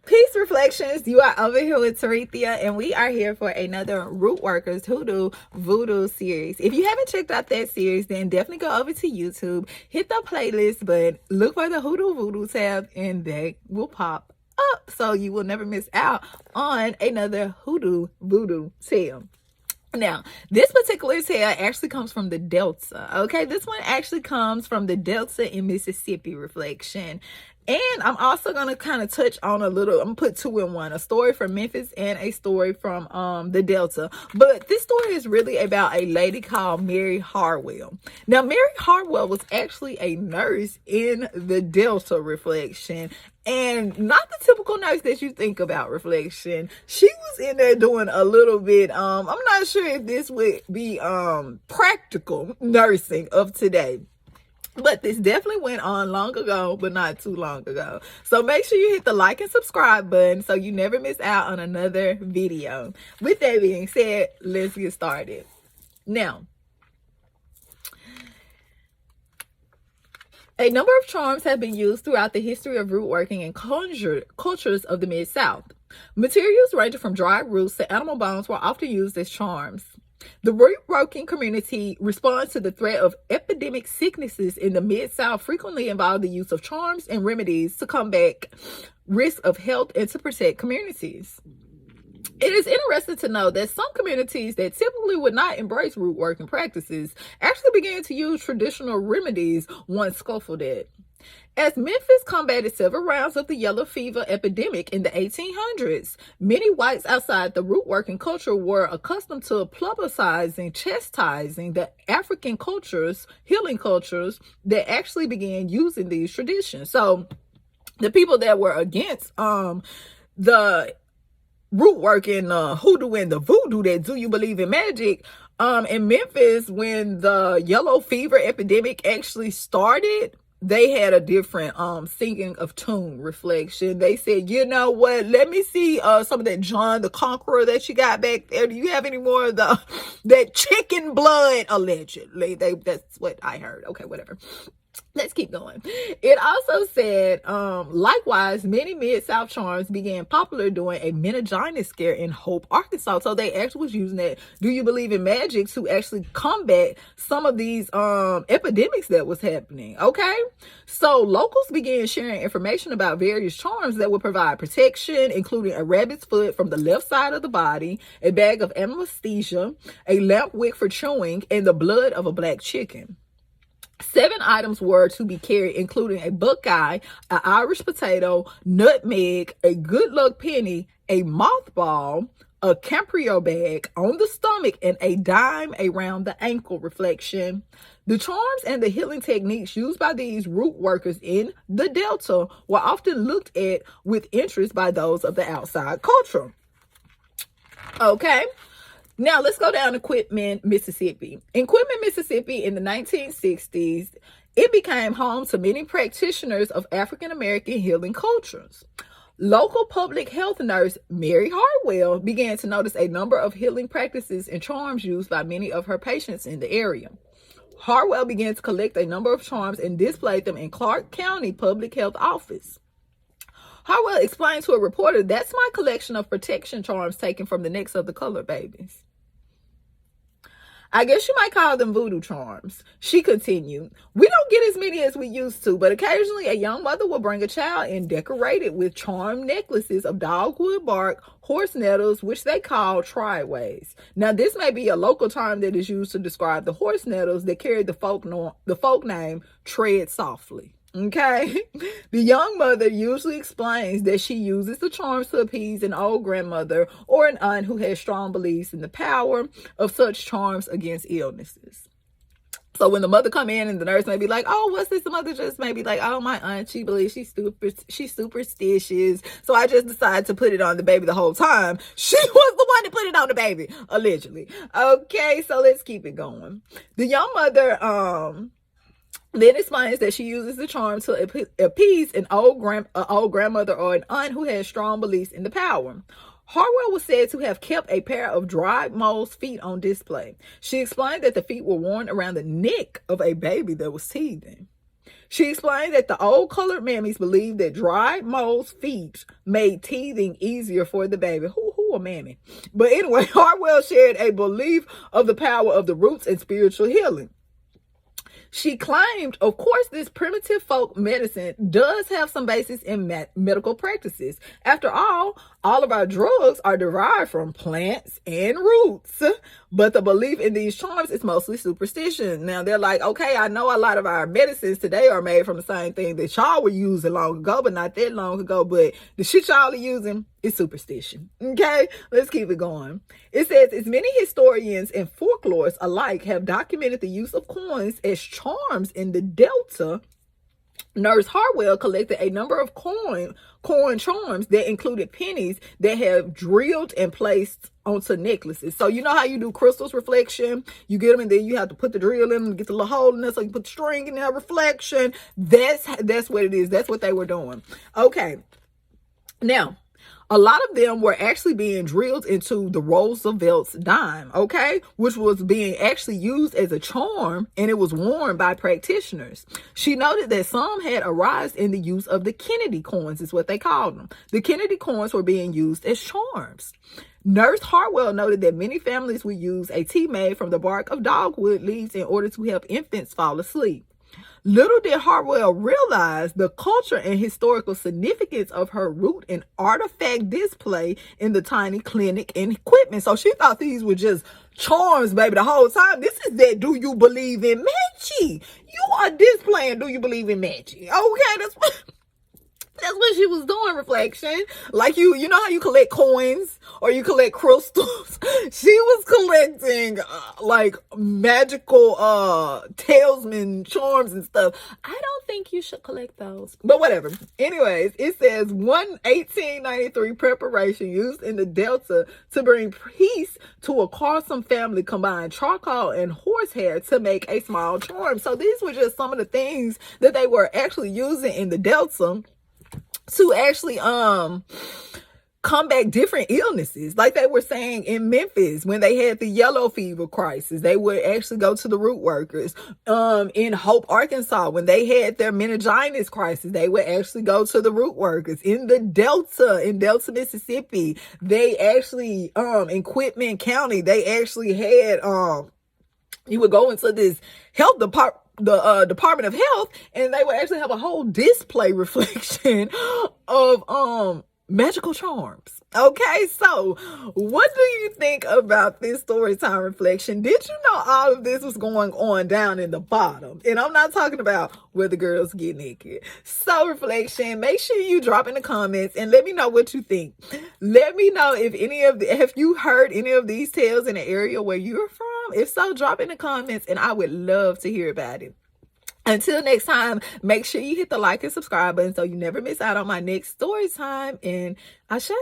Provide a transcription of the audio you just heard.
Peace Reflections, you are over here with Tarithia, and we are here for another Root Workers Hoodoo Voodoo series. If you haven't checked out that series, then definitely go over to YouTube, hit the playlist, but look for the Hoodoo Voodoo tab, and they will pop up, so you will never miss out on another Hoodoo Voodoo tale. Now, this particular tale actually comes from the Delta. Okay, this one actually comes from the Delta in Mississippi reflection. And I'm also going to kind of touch on I'm going to put two in one, a story from Memphis and a story from the Delta. But this story is really about a lady called Mary Harwell. Now, Mary Harwell was actually a nurse in the Delta reflection. And not the typical nurse that you think about reflection. She was in there doing a little bit, I'm not sure if this would be practical nursing of today. But this definitely went on long ago, but not too long ago. So make sure you hit the like and subscribe button so you never miss out on another video. With that being said, let's get started. Now, a number of charms have been used throughout the history of root working and cultures of the Mid-South. Materials ranging from dried roots to animal bones were often used as charms. The root working community responds to the threat of epidemic sicknesses in the Mid-South, frequently involve the use of charms and remedies to combat risk of health and to protect communities. It is interesting to know that some communities that typically would not embrace root working practices actually began to use traditional remedies once scuffled at. As Memphis combated several rounds of the yellow fever epidemic in the 1800s, many whites outside the root working culture were accustomed to chastising the African cultures, healing cultures, that actually began using these traditions. So the people that were against the root working hoodoo and the voodoo, that do you believe in magic, in Memphis, when the yellow fever epidemic actually started, they had a different singing of tune reflection. They said, you know what, let me see some of that John the Conqueror that you got back there. Do you have any more of that chicken blood? Allegedly, that's what I heard. Okay, whatever. Let's keep going. It also said, likewise, many Mid-South charms began popular during a meningitis scare in Hope, Arkansas. So they actually was using that do you believe in magic to actually combat some of these epidemics that was happening. Okay, so locals began sharing information about various charms that would provide protection, including a rabbit's foot from the left side of the body, a bag of anesthesia, a lamp wick for chewing, and the blood of a black chicken. 7 items were to be carried, including a buckeye, an Irish potato, nutmeg, a good luck penny, a mothball, a Camprio bag on the stomach, and a dime around the ankle reflection. The charms and the healing techniques used by these root workers in the Delta were often looked at with interest by those of the outside culture. Okay. Now, let's go down to Quitman, Mississippi. In Quitman, Mississippi in the 1960s, it became home to many practitioners of African-American healing cultures. Local public health nurse Mary Harwell began to notice a number of healing practices and charms used by many of her patients in the area. Harwell began to collect a number of charms and displayed them in Clark County Public Health Office. Harwell explained to a reporter, "That's my collection of protection charms taken from the necks of the colored babies. I guess you might call them voodoo charms." She continued, "We don't get as many as we used to, but occasionally a young mother will bring a child in decorated with charmed necklaces of dogwood bark, horse nettles, which they call triways." Now, this may be a local term that is used to describe the horse nettles that carry the folk name Tread Softly. Okay. The young mother usually explains that she uses the charms to appease an old grandmother or an aunt who has strong beliefs in the power of such charms against illnesses. So when the mother come in and the nurse may be like, "Oh, what's this?" The mother just may be like, "Oh, my aunt, she believes she's superstitious. So I just decided to put it on the baby the whole time." She was the one to put it on the baby, allegedly. Okay, so let's keep it going. The young mother, then explains that she uses the charm to appease an old grandmother or an aunt who has strong beliefs in the power. Harwell was said to have kept a pair of dried mole's feet on display. She explained that the feet were worn around the neck of a baby that was teething. She explained that the old colored mammies believed that dried moles' feet made teething easier for the baby. Who a mammy? But anyway, Harwell shared a belief of the power of the roots and spiritual healing. She claimed, of course, this primitive folk medicine does have some basis in medical practices. After all of our drugs are derived from plants and roots. But the belief in these charms is mostly superstition. Now, they're like, okay, I know a lot of our medicines today are made from the same thing that y'all were using long ago, but not that long ago. But the shit y'all are using is superstition. Okay, let's keep it going. It says, as many historians and folklorists alike have documented the use of coins as charms in the Delta, Nurse Harwell collected a number of coin charms that included pennies that have drilled and placed onto necklaces. So you know how you do crystals reflection? You get them and then you have to put the drill in and get the little hole in there so you put the string in there, reflection. That's what it is. That's what they were doing. Okay. Now, a lot of them were actually being drilled into the Roosevelt's dime, okay, which was being actually used as a charm, and it was worn by practitioners. She noted that some had a rise in the use of the Kennedy coins, is what they called them. The Kennedy coins were being used as charms. Nurse Harwell noted that many families would use a tea made from the bark of dogwood leaves in order to help infants fall asleep. Little did Harwell realize the culture and historical significance of her root and artifact display in the tiny clinic and equipment. So she thought these were just charms, baby, the whole time. This is that do you believe in magic? You are displaying do you believe in magic? Okay, that's what she was doing, reflection. Like you know how you collect coins or you collect crystals? She was collecting like magical talisman charms and stuff. I don't think you should collect those. But whatever. Anyways, it says 1893 preparation used in the Delta to bring peace to a quarrelsome family combined charcoal and horsehair to make a small charm. So these were just some of the things that they were actually using in the Delta to actually combat different illnesses. Like they were saying in Memphis when they had the yellow fever crisis, they would actually go to the root workers. In Hope, Arkansas, when they had their meningitis crisis, they would actually go to the root workers. In the Delta, in Delta, Mississippi, they actually in Quitman County, they actually had you would go into this health department, the Department of Health, and they would actually have a whole display reflection of magical charms. Okay, so what do you think about this story time reflection? Did you know all of this was going on down in the bottom? And I'm not talking about where the girls get naked. So reflection, make sure you drop in the comments and let me know what you think. Let me know if have you heard any of these tales in the area where you're from? If so, drop in the comments and I would love to hear about it. Until next time, make sure you hit the like and subscribe button so you never miss out on my next story time. And Ashe.